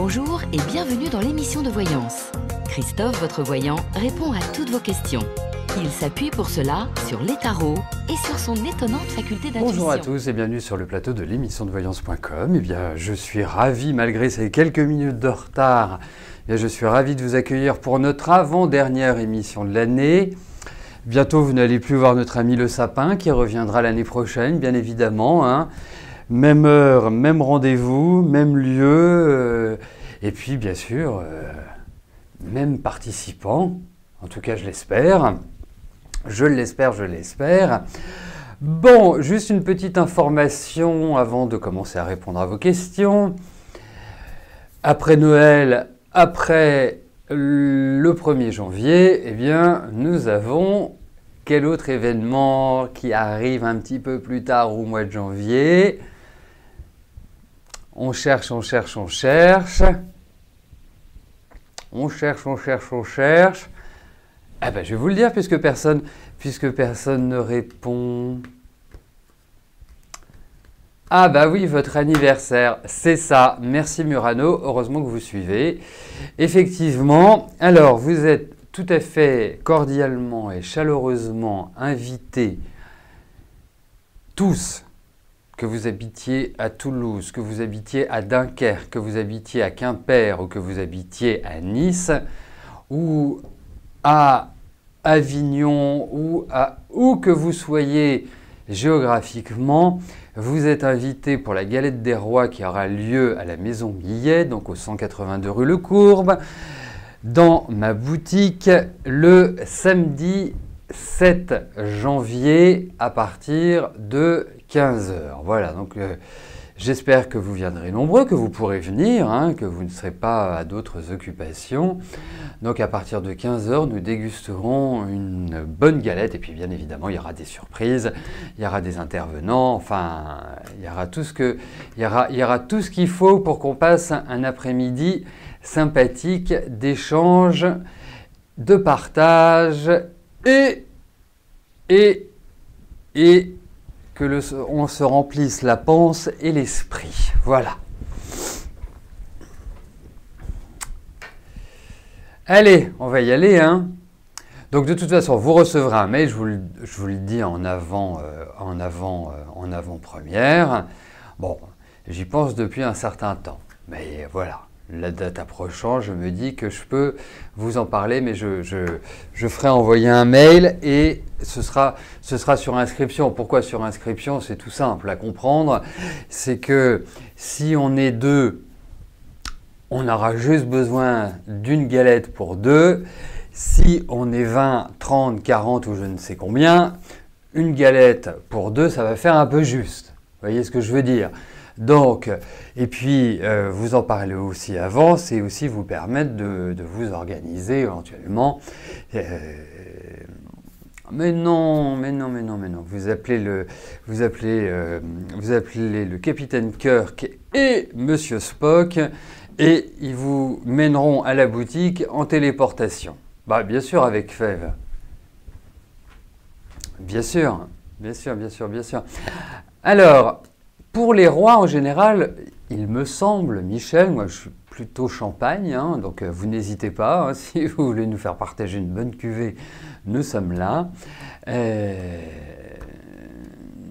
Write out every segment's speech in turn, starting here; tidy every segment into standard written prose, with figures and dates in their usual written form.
Bonjour et bienvenue dans l'émission de voyance. Christophe, votre voyant, répond à toutes vos questions. Il s'appuie pour cela sur les tarots et sur son étonnante faculté d'intuition. Bonjour à tous et bienvenue sur le plateau de l'émission de voyance.com. Eh bien, je suis ravi, malgré ces quelques minutes de retard, je suis ravi de vous accueillir pour notre avant-dernière émission de l'année. Bientôt, vous n'allez plus voir notre ami le sapin qui reviendra l'année prochaine, bien évidemment, hein. Même heure, même rendez-vous, même lieu, et puis bien sûr, même participant, en tout cas je l'espère. Je l'espère. Bon, juste une petite information avant de commencer à répondre à vos questions. Après Noël, après le 1er janvier, eh bien, nous avons quel autre événement qui arrive un petit peu plus tard au mois de janvier? On cherche. On cherche. Ah ben, je vais vous le dire puisque personne ne répond. Ah bah oui, votre anniversaire, c'est ça. Merci Murano, heureusement que vous suivez. Effectivement, alors vous êtes tout à fait cordialement et chaleureusement invités tous, que vous habitiez à Toulouse, que vous habitiez à Dunkerque, que vous habitiez à Quimper ou que vous habitiez à Nice ou à Avignon ou où que vous soyez géographiquement, vous êtes invités pour la Galette des Rois qui aura lieu à la Maison Guillet, donc au 182 rue Le Courbe, dans ma boutique le samedi 7 janvier à partir de 15h. Voilà, donc j'espère que vous viendrez nombreux, que vous pourrez venir, hein, que vous ne serez pas à d'autres occupations. Donc à partir de 15h, nous dégusterons une bonne galette et puis bien évidemment, il y aura des surprises, il y aura des intervenants, enfin, il y aura tout ce qu'il faut pour qu'on passe un après-midi sympathique d'échange, de partage et que on se remplisse la panse et l'esprit. Voilà. Allez, on va y aller, hein. Donc de toute façon, vous recevrez un mail, je vous le dis en avant-première. Bon, j'y pense depuis un certain temps, mais voilà. La date approchant, je me dis que je peux vous en parler, mais je ferai envoyer un mail et ce sera sur inscription. Pourquoi sur inscription? C'est tout simple à comprendre. C'est que si on est deux, on aura juste besoin d'une galette pour deux. Si on est 20, 30, 40 ou je ne sais combien, une galette pour deux, ça va faire un peu juste. Vous voyez ce que je veux dire? Donc, et puis, vous en parlez aussi avant, c'est aussi vous permettre de vous organiser éventuellement. Mais non. Vous appelez le capitaine Kirk et Monsieur Spock et ils vous mèneront à la boutique en téléportation. Bah, bien sûr, avec Fève. Bien sûr. Alors, pour les rois, en général, il me semble, Michel, moi je suis plutôt champagne, hein, donc vous n'hésitez pas, hein, si vous voulez nous faire partager une bonne cuvée, nous sommes là.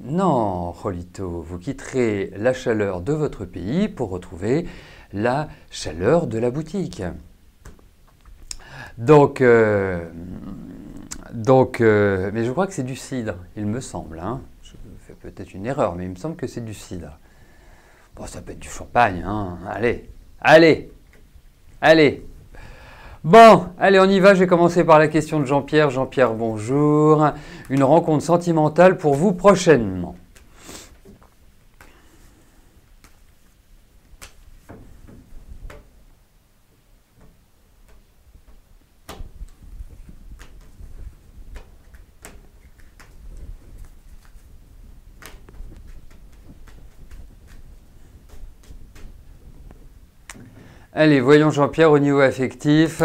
Non, Rolito, vous quitterez la chaleur de votre pays pour retrouver la chaleur de la boutique. Donc, mais je crois que c'est du cidre, il me semble, hein. Peut-être une erreur, mais il me semble que c'est du cidre. Bon, ça peut être du champagne, hein. Allez. Bon, allez, on y va. Je vais commencer par la question de Jean-Pierre. Jean-Pierre, bonjour. Une rencontre sentimentale pour vous prochainement? Allez, voyons Jean-Pierre au niveau affectif.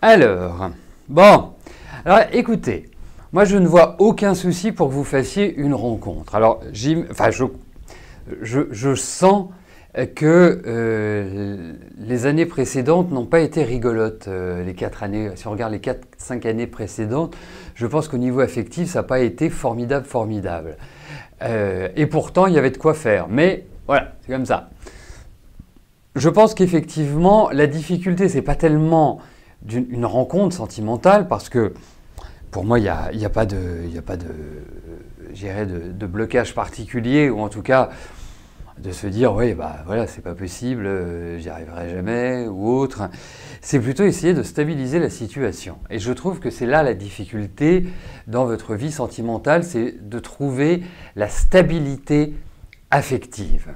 Alors, bon, alors écoutez, moi je ne vois aucun souci pour que vous fassiez une rencontre. Alors, je sens que les années précédentes n'ont pas été rigolotes. Les 4 années, si on regarde les 4-5 années précédentes, je pense qu'au niveau affectif, ça n'a pas été formidable. Et pourtant, il y avait de quoi faire. Mais voilà, c'est comme ça. Je pense qu'effectivement, la difficulté, c'est pas tellement une rencontre sentimentale, parce que pour moi, il n'y a pas de blocage particulier, ou en tout cas de se dire oui, bah voilà, c'est pas possible, j'y arriverai jamais, ou autre. C'est plutôt essayer de stabiliser la situation. Et je trouve que c'est là la difficulté dans votre vie sentimentale, c'est de trouver la stabilité affective.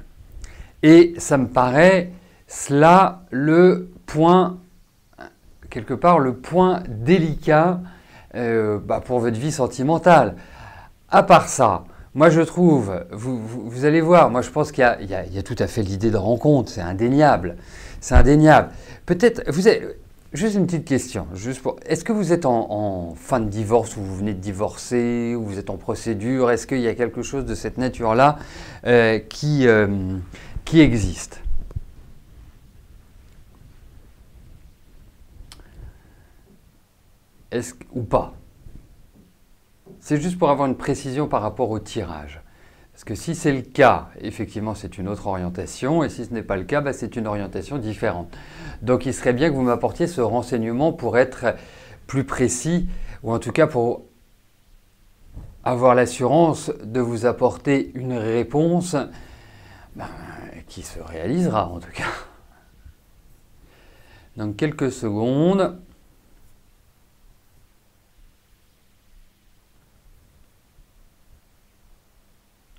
Et ça me paraît cela le point, quelque part, le point délicat pour votre vie sentimentale. À part ça, moi je trouve, vous allez voir, moi je pense qu'il y a tout à fait l'idée de rencontre, c'est indéniable. C'est indéniable. Peut-être, juste une petite question, est-ce que vous êtes en fin de divorce, ou vous venez de divorcer, ou vous êtes en procédure? Est-ce qu'il y a quelque chose de cette nature-là qui existe? Ou pas? C'est juste pour avoir une précision par rapport au tirage. Parce que si c'est le cas, effectivement, c'est une autre orientation. Et si ce n'est pas le cas, c'est une orientation différente. Donc, il serait bien que vous m'apportiez ce renseignement pour être plus précis, ou en tout cas pour avoir l'assurance de vous apporter une réponse qui se réalisera, en tout cas. Donc, quelques secondes.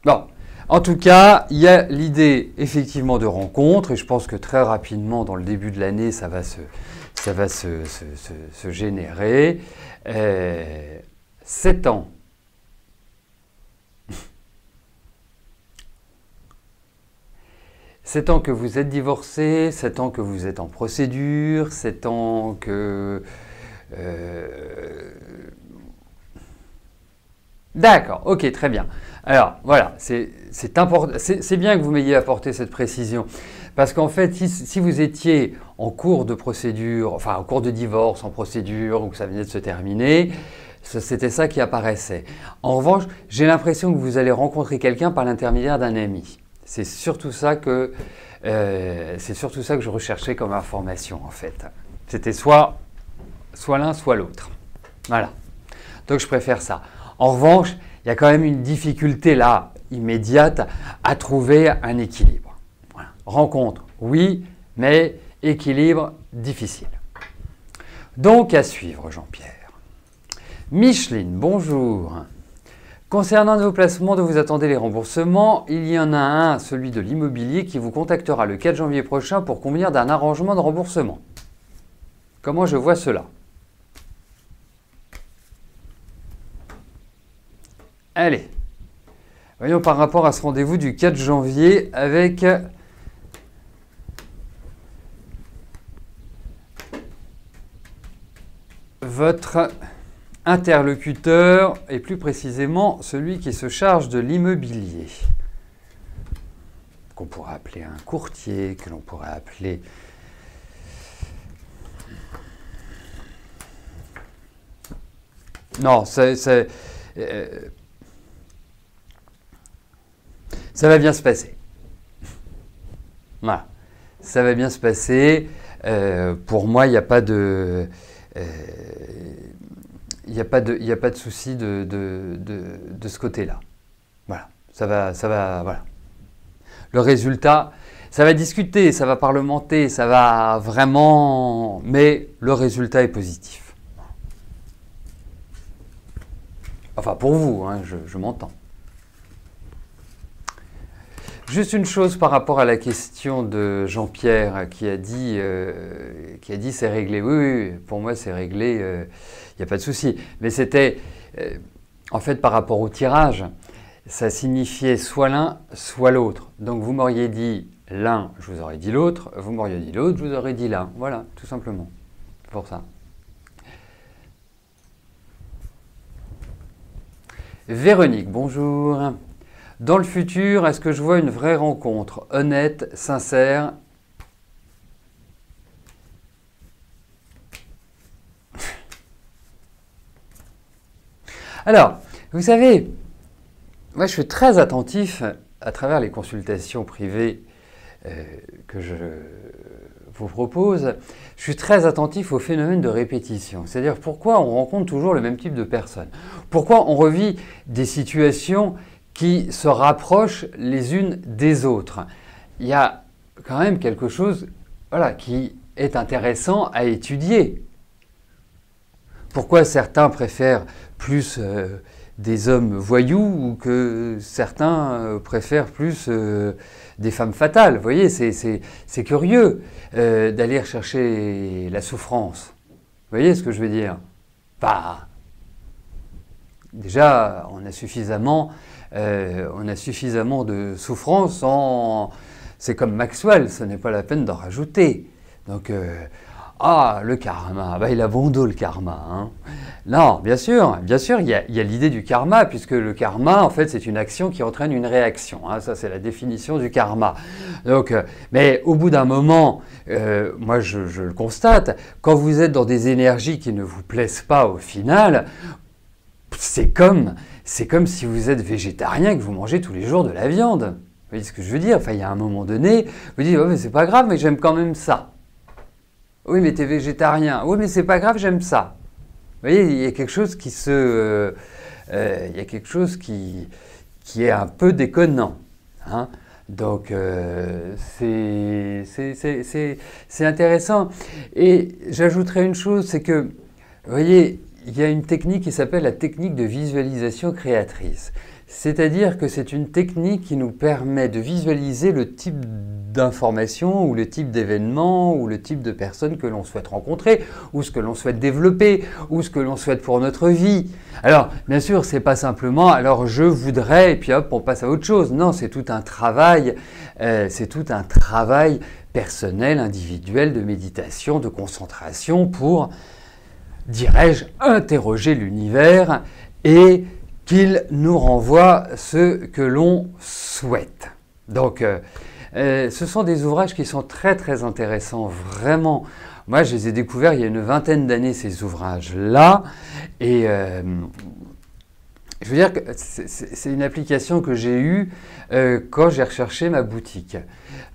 Bon, en tout cas, il y a l'idée effectivement de rencontre, et je pense que très rapidement, dans le début de l'année, ça va se générer. 7 ans. 7 ans que vous êtes divorcé, 7 ans que vous êtes en procédure, 7 ans que... D'accord, ok, très bien. Alors voilà, c'est bien que vous m'ayez apporté cette précision, parce qu'en fait, si vous étiez en cours de procédure, enfin en cours de divorce, en procédure, ou que ça venait de se terminer, c'était ça qui apparaissait. En revanche, j'ai l'impression que vous allez rencontrer quelqu'un par l'intermédiaire d'un ami. C'est surtout ça que je recherchais comme information, en fait. C'était soit l'un, soit l'autre. Voilà. Donc je préfère ça. En revanche, il y a quand même une difficulté là, immédiate, à trouver un équilibre. Voilà. Rencontre, oui, mais équilibre, difficile. Donc à suivre, Jean-Pierre. Micheline, bonjour. Concernant vos placements dont vous attendez les remboursements, il y en a un, celui de l'immobilier, qui vous contactera le 4 janvier prochain pour convenir d'un arrangement de remboursement. Comment je vois cela? Allez, voyons par rapport à ce rendez-vous du 4 janvier avec votre interlocuteur, et plus précisément celui qui se charge de l'immobilier, qu'on pourrait appeler un courtier, que l'on pourrait appeler... Non, ça va bien se passer. Voilà. Ça va bien se passer. Pour moi, il n'y a pas de... Il n'y a pas de souci de ce côté-là. Voilà. Ça va, voilà. Le résultat, ça va discuter, ça va parlementer, ça va vraiment... Mais le résultat est positif. Enfin, pour vous, hein, je m'entends. Juste une chose par rapport à la question de Jean-Pierre qui a dit c'est réglé. Oui, pour moi c'est réglé, il n'y a pas de souci. Mais c'était, en fait, par rapport au tirage, ça signifiait soit l'un, soit l'autre. Donc vous m'auriez dit l'un, je vous aurais dit l'autre. Vous m'auriez dit l'autre, je vous aurais dit l'un. Voilà, tout simplement. C'est pour ça. Véronique, bonjour. Dans le futur, est-ce que je vois une vraie rencontre, honnête, sincère? Alors, vous savez, moi je suis très attentif à travers les consultations privées que je vous propose, je suis très attentif au phénomène de répétition. C'est-à-dire pourquoi on rencontre toujours le même type de personnes. Pourquoi on revit des situations qui se rapprochent les unes des autres. Il y a quand même quelque chose qui est intéressant à étudier. Pourquoi certains préfèrent plus des hommes voyous ou que certains préfèrent plus des femmes fatales? Vous voyez, c'est curieux d'aller chercher la souffrance. Vous voyez ce que je veux dire? Déjà, on a suffisamment de souffrance. C'est comme Maxwell, ce n'est pas la peine d'en rajouter. Donc, le karma, il a bon dos le karma. Hein. Non, bien sûr, il y a l'idée du karma, puisque le karma, en fait, c'est une action qui entraîne une réaction. Hein, ça, c'est la définition du karma. Donc, mais au bout d'un moment, moi, je le constate, quand vous êtes dans des énergies qui ne vous plaisent pas au final, c'est comme si vous êtes végétarien et que vous mangez tous les jours de la viande. Vous voyez ce que je veux dire? Enfin, il y a un moment donné, vous dites, mais c'est pas grave, mais j'aime quand même ça. Oui, mais tu es végétarien. Oui, mais c'est pas grave, j'aime ça. Vous voyez, il y a quelque chose qui est un peu déconnant. Hein. Donc, c'est intéressant. Et j'ajouterais une chose, c'est que, vous voyez, il y a une technique qui s'appelle la technique de visualisation créatrice. C'est-à-dire que c'est une technique qui nous permet de visualiser le type d'information ou le type d'événement ou le type de personne que l'on souhaite rencontrer ou ce que l'on souhaite développer ou ce que l'on souhaite pour notre vie. Alors, bien sûr, c'est pas simplement « alors je voudrais » et puis hop, on passe à autre chose. Non, c'est tout un travail personnel, individuel, de méditation, de concentration pour, dirais-je, interroger l'univers et qu'il nous renvoie ce que l'on souhaite. Donc, ce sont des ouvrages qui sont très très intéressants, vraiment. Moi, je les ai découverts il y a une vingtaine d'années, ces ouvrages-là, et je veux dire que c'est une application que j'ai eue quand j'ai recherché ma boutique.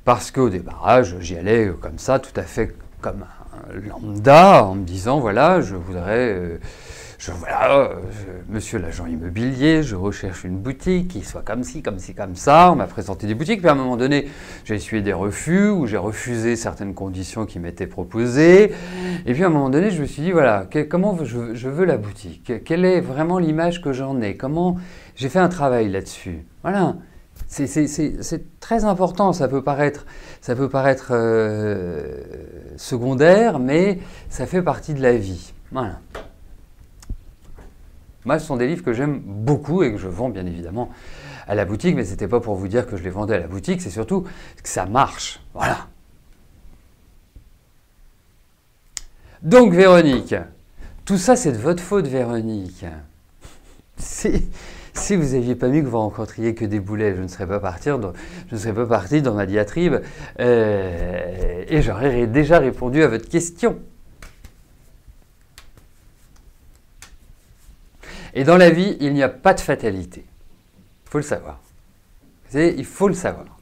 Parce qu'au démarrage, j'y allais comme ça, tout à fait comme un lambda, en me disant, voilà, je voudrais... monsieur l'agent immobilier, je recherche une boutique qui soit comme ci, comme ci, comme ça. On m'a présenté des boutiques, puis à un moment donné, j'ai essuyé des refus ou j'ai refusé certaines conditions qui m'étaient proposées. Et puis à un moment donné, je me suis dit, voilà, comment je veux la boutique? Quelle est vraiment l'image que j'en ai? Comment j'ai fait un travail là-dessus? Voilà, c'est très important. Ça peut paraître secondaire, mais ça fait partie de la vie. Voilà. Moi, ce sont des livres que j'aime beaucoup et que je vends bien évidemment à la boutique, mais ce n'était pas pour vous dire que je les vendais à la boutique, c'est surtout que ça marche. Voilà. Donc Véronique, tout ça c'est de votre faute Véronique. Si vous n'aviez pas mis que vous rencontriez que des boulets, je ne serais pas parti dans ma diatribe et j'aurais déjà répondu à votre question. Et dans la vie, il n'y a pas de fatalité. Il faut le savoir. Il faut le savoir.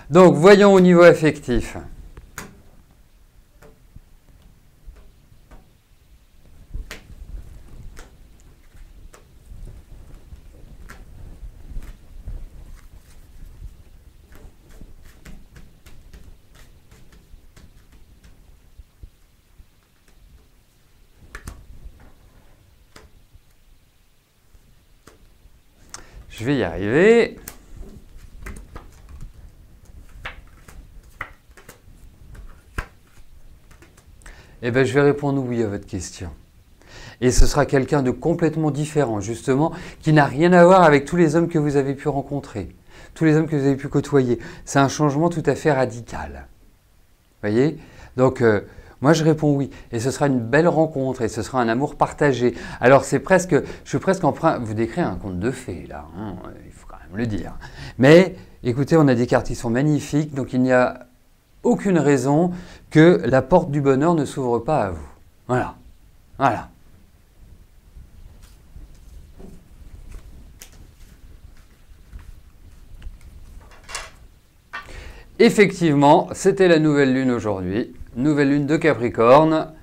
Donc, voyons au niveau affectif. Je vais y arriver. Eh bien, je vais répondre oui à votre question. Et ce sera quelqu'un de complètement différent, justement, qui n'a rien à voir avec tous les hommes que vous avez pu rencontrer, tous les hommes que vous avez pu côtoyer. C'est un changement tout à fait radical. Vous voyez? Donc, Moi, je réponds oui. Et ce sera une belle rencontre et ce sera un amour partagé. Alors, je suis presque en train de vous décrire un conte de fées, là. Hein, il faut quand même le dire. Mais, écoutez, on a des cartes qui sont magnifiques, donc il n'y a aucune raison que la porte du bonheur ne s'ouvre pas à vous. Voilà. Voilà. Effectivement, c'était la nouvelle lune aujourd'hui. Nouvelle lune de Capricorne.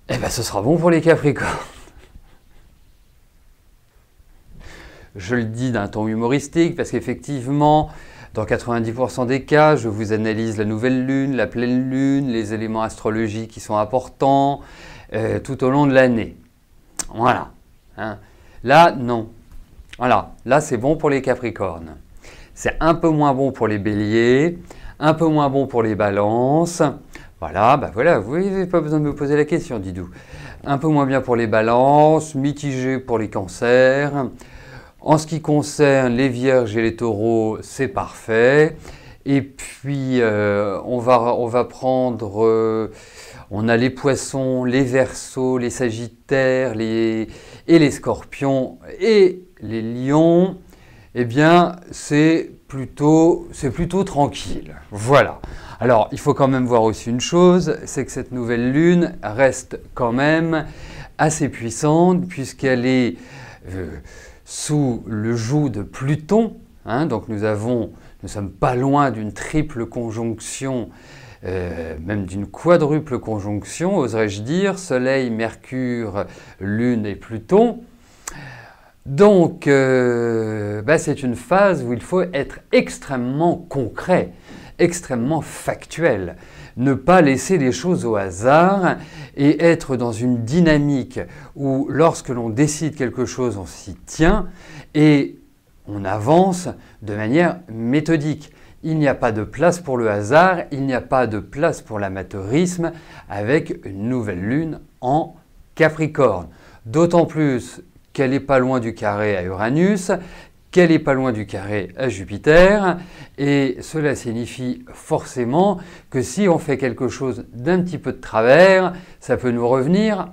Eh bien, ce sera bon pour les Capricornes. Je le dis d'un ton humoristique parce qu'effectivement, dans 90% des cas, je vous analyse la nouvelle lune, la pleine lune, les éléments astrologiques qui sont importants tout au long de l'année. Voilà. Hein. Là, non. Voilà. Là, c'est bon pour les Capricornes. C'est un peu moins bon pour les Béliers, un peu moins bon pour les Balances. Voilà, ben voilà, vous n'avez pas besoin de me poser la question, Didou. Un peu moins bien pour les Balances, mitigé pour les Cancers. En ce qui concerne les Vierges et les Taureaux, c'est parfait. Et puis, on va prendre... on a les Poissons, les Verseaux, les Sagittaires, et les Scorpions et les Lions. Eh bien, c'est plutôt tranquille. Voilà. Alors, il faut quand même voir aussi une chose, c'est que cette nouvelle lune reste quand même assez puissante puisqu'elle est sous le joug de Pluton. Hein, donc nous sommes pas loin d'une triple conjonction, même d'une quadruple conjonction, oserais-je dire, Soleil, Mercure, Lune et Pluton. Donc, c'est une phase où il faut être extrêmement concret, extrêmement factuel, ne pas laisser les choses au hasard et être dans une dynamique où lorsque l'on décide quelque chose, on s'y tient et on avance de manière méthodique. Il n'y a pas de place pour le hasard, il n'y a pas de place pour l'amateurisme avec une nouvelle lune en Capricorne. D'autant plus qu'elle n'est pas loin du carré à Uranus, qu'elle n'est pas loin du carré à Jupiter, et cela signifie forcément que si on fait quelque chose d'un petit peu de travers, ça peut nous revenir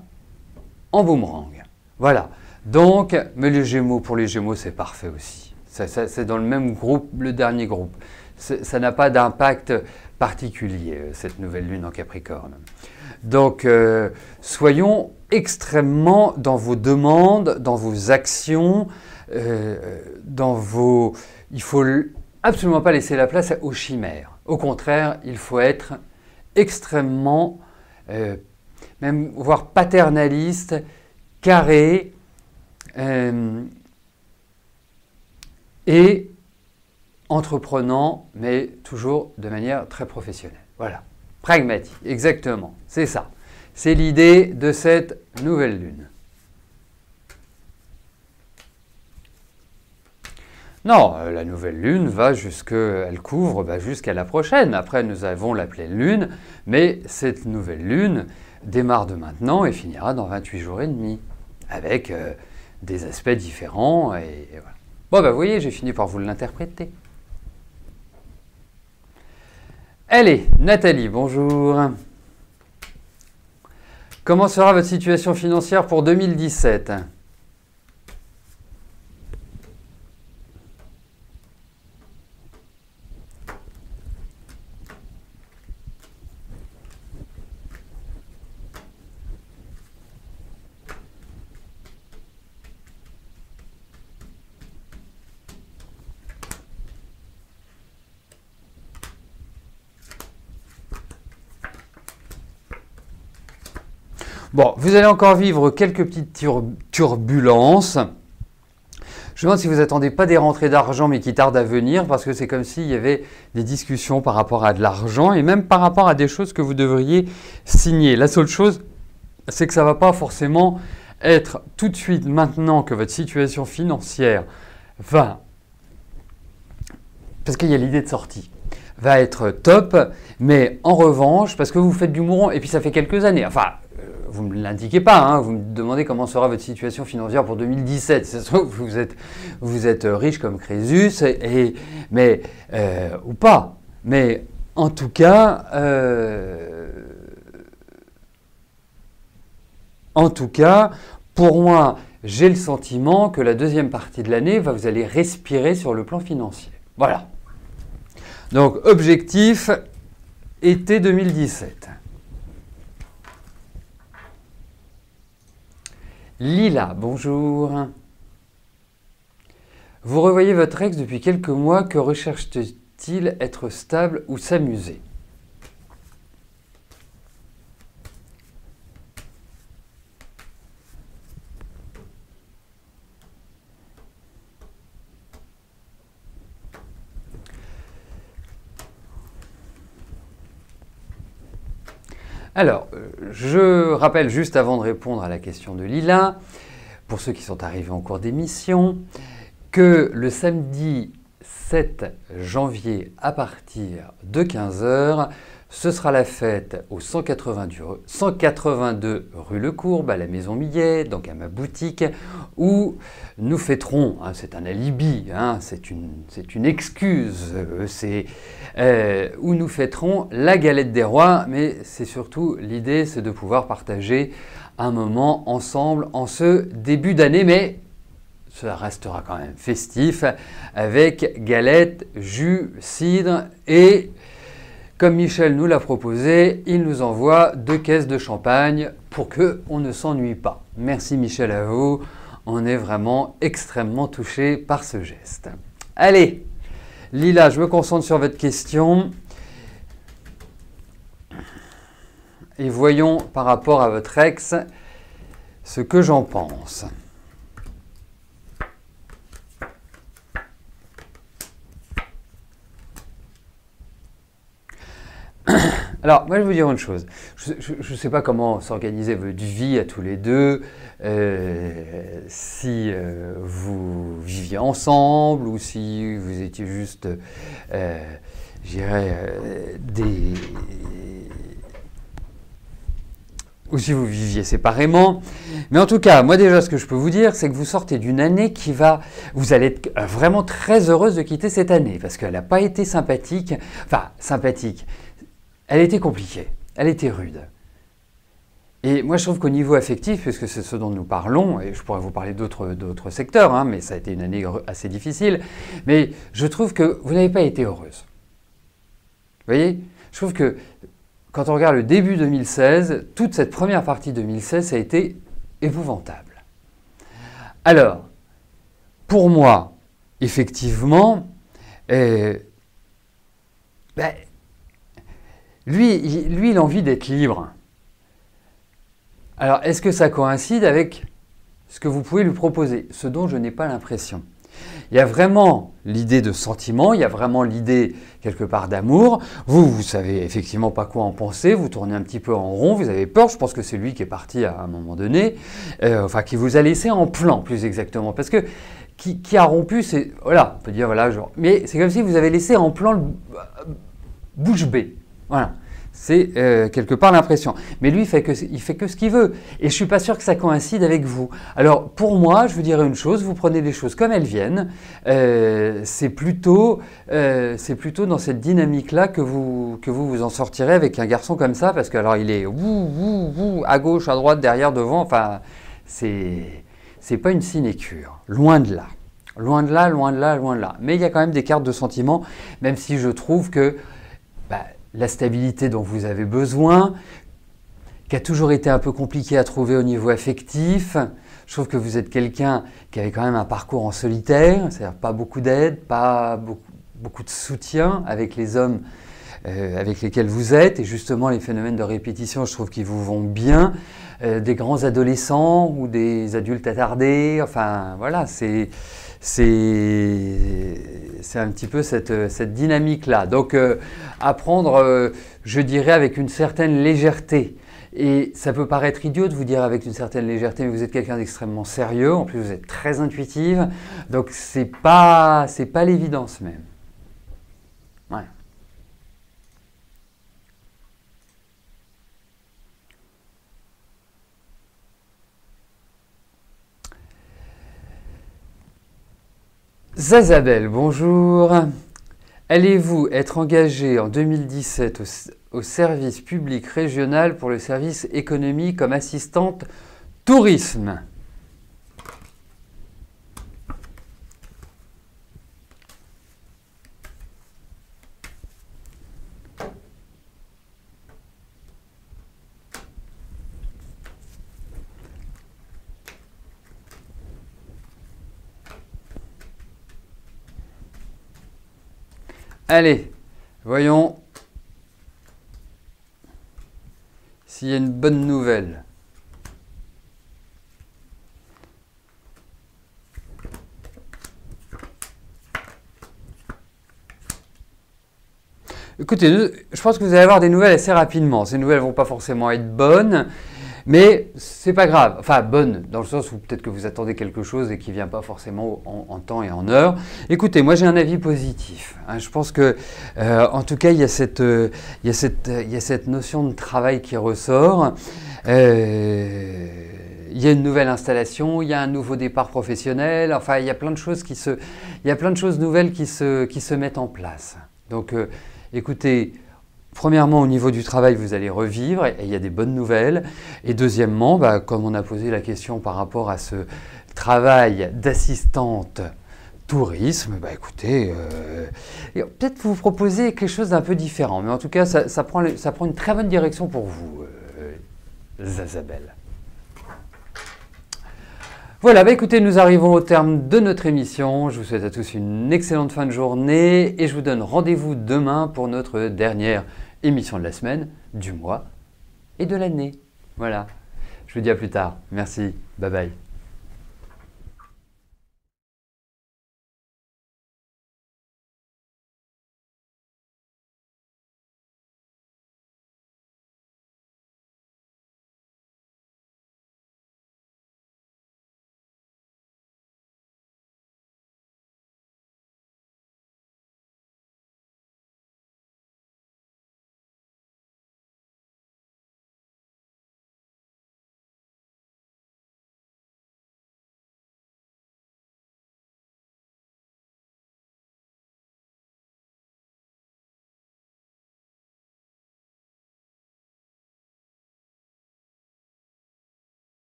en boomerang. Voilà. Donc, mais les Gémeaux, pour les Gémeaux, c'est parfait aussi. C'est dans le même groupe, le dernier groupe. Ça n'a pas d'impact particulier, cette nouvelle lune en Capricorne. Donc, soyons extrêmement dans vos demandes, dans vos actions, il faut absolument pas laisser la place aux chimères. Au contraire, il faut être extrêmement, même voire paternaliste, carré et entreprenant, mais toujours de manière très professionnelle. Voilà. Pragmatique, exactement, c'est ça. C'est l'idée de cette nouvelle lune. Non, la nouvelle lune elle couvre jusqu'à la prochaine. Après, nous avons la pleine lune, mais cette nouvelle lune démarre de maintenant et finira dans 28 jours et demi, avec des aspects différents. Et voilà. Bon, vous voyez, j'ai fini par vous l'interpréter. Allez, Nathalie, bonjour. Comment sera votre situation financière pour 2017 ? Bon, vous allez encore vivre quelques petites turbulences. Je me demande si vous n'attendez pas des rentrées d'argent, mais qui tardent à venir, parce que c'est comme s'il y avait des discussions par rapport à de l'argent, et même par rapport à des choses que vous devriez signer. La seule chose, c'est que ça ne va pas forcément être tout de suite, maintenant que votre situation financière va, parce qu'il y a l'idée de sortie, va être top, mais en revanche, parce que vous faites du mouron, et puis ça fait quelques années, enfin, vous ne me l'indiquez pas, hein, vous me demandez comment sera votre situation financière pour 2017. Ça se trouve, vous êtes riche comme Crésus, ou pas. Mais En tout cas, pour moi, j'ai le sentiment que la deuxième partie de l'année, vous allez respirer sur le plan financier. Voilà. Donc, objectif, été 2017. Lila, bonjour. Vous revoyez votre ex depuis quelques mois. Que recherche-t-il? Être stable ou s'amuser? Alors, je rappelle juste avant de répondre à la question de Lila, pour ceux qui sont arrivés en cours d'émission, que le samedi 7 janvier à partir de 15 h, ce sera la fête au 182 rue Le Courbe, à la Maison Millet, donc à ma boutique, où nous fêterons, hein, c'est un alibi, hein, c'est une excuse, où nous fêterons la galette des rois, mais c'est surtout l'idée, c'est de pouvoir partager un moment ensemble en ce début d'année, mais ça restera quand même festif, avec galette, jus, cidre et, comme Michel nous l'a proposé, il nous envoie 2 caisses de champagne pour qu'on ne s'ennuie pas. Merci Michel à vous, on est vraiment extrêmement touchés par ce geste. Allez, Lila, je me concentre sur votre question. Et voyons par rapport à votre ex ce que j'en pense. Alors, moi, je vais vous dire une chose. Je ne sais pas comment s'organiser votre vie à tous les deux, si vous viviez ensemble ou si vous étiez juste, je dirais, ou si vous viviez séparément. Mais en tout cas, moi déjà, ce que je peux vous dire, c'est que vous sortez d'une année qui va... Vous allez être vraiment très heureuse de quitter cette année, parce qu'elle n'a pas été sympathique. Enfin, sympathique. Elle était compliquée, elle était rude. Et moi, je trouve qu'au niveau affectif, puisque c'est ce dont nous parlons, et je pourrais vous parler d'autres secteurs, hein, mais ça a été une année assez difficile, mais je trouve que vous n'avez pas été heureuse. Vous voyez? Je trouve que quand on regarde le début 2016, toute cette première partie 2016, ça a été épouvantable. Alors, pour moi, effectivement, lui, il a envie d'être libre. Alors, est-ce que ça coïncide avec ce que vous pouvez lui proposer? Ce dont je n'ai pas l'impression. Il y a vraiment l'idée de sentiment, il y a vraiment l'idée quelque part d'amour. Vous savez effectivement pas quoi en penser, vous tournez un petit peu en rond, vous avez peur. Je pense que c'est lui qui est parti à un moment donné, enfin qui vous a laissé en plan plus exactement. Parce que qui a rompu, c'est... Voilà, on peut dire voilà, genre... Mais c'est comme si vous avez laissé en plan bouche bée. Voilà. C'est quelque part l'impression. Mais lui, il fait que ce qu'il veut. Et je ne suis pas sûr que ça coïncide avec vous. Alors, pour moi, je vous dirais une chose, vous prenez les choses comme elles viennent. C'est plutôt dans cette dynamique-là que vous en sortirez avec un garçon comme ça, parce que alors il est à gauche, à droite, derrière, devant. Enfin, c'est pas une sinécure. Loin de là. Loin de là, loin de là, loin de là. Mais il y a quand même des cartes de sentiments, même si je trouve que... la stabilité dont vous avez besoin, qui a toujours été un peu compliqué à trouver au niveau affectif. Je trouve que vous êtes quelqu'un qui avait quand même un parcours en solitaire, c'est-à-dire pas beaucoup d'aide, pas beaucoup de soutien avec les hommes avec lesquels vous êtes. Et justement, les phénomènes de répétition, je trouve qu'ils vous vont bien. Des grands adolescents ou des adultes attardés, enfin voilà, c'est un petit peu cette dynamique-là. Donc, à prendre, je dirais, avec une certaine légèreté. Et ça peut paraître idiot de vous dire avec une certaine légèreté, mais vous êtes quelqu'un d'extrêmement sérieux. En plus, vous êtes très intuitive. Donc, c'est pas l'évidence même. Ouais. Zazabel, bonjour. Allez-vous être engagé en 2017 au service public régional pour le service économie comme assistante tourisme? Allez, voyons s'il y a une bonne nouvelle. Écoutez, je pense que vous allez avoir des nouvelles assez rapidement. Ces nouvelles ne vont pas forcément être bonnes, mais c'est pas grave. Enfin, bonnes, dans le sens où peut-être que vous attendez quelque chose et qui ne vient pas forcément en temps et en heure. Écoutez, moi j'ai un avis positif. Je pense que, en tout cas, il y a cette notion de travail qui ressort. Il y a une nouvelle installation, il y a un nouveau départ professionnel. Enfin, il y a plein de choses nouvelles qui se mettent en place. Donc, écoutez, premièrement, au niveau du travail, vous allez revivre et il y a des bonnes nouvelles. Et deuxièmement, comme on a posé la question par rapport à ce travail d'assistante tourisme, écoutez, peut-être vous proposer quelque chose d'un peu différent. Mais en tout cas, ça prend une très bonne direction pour vous, Zazabel. Voilà, écoutez, nous arrivons au terme de notre émission. Je vous souhaite à tous une excellente fin de journée et je vous donne rendez-vous demain pour notre dernière émission de la semaine, du mois et de l'année. Voilà, je vous dis à plus tard. Merci, bye bye.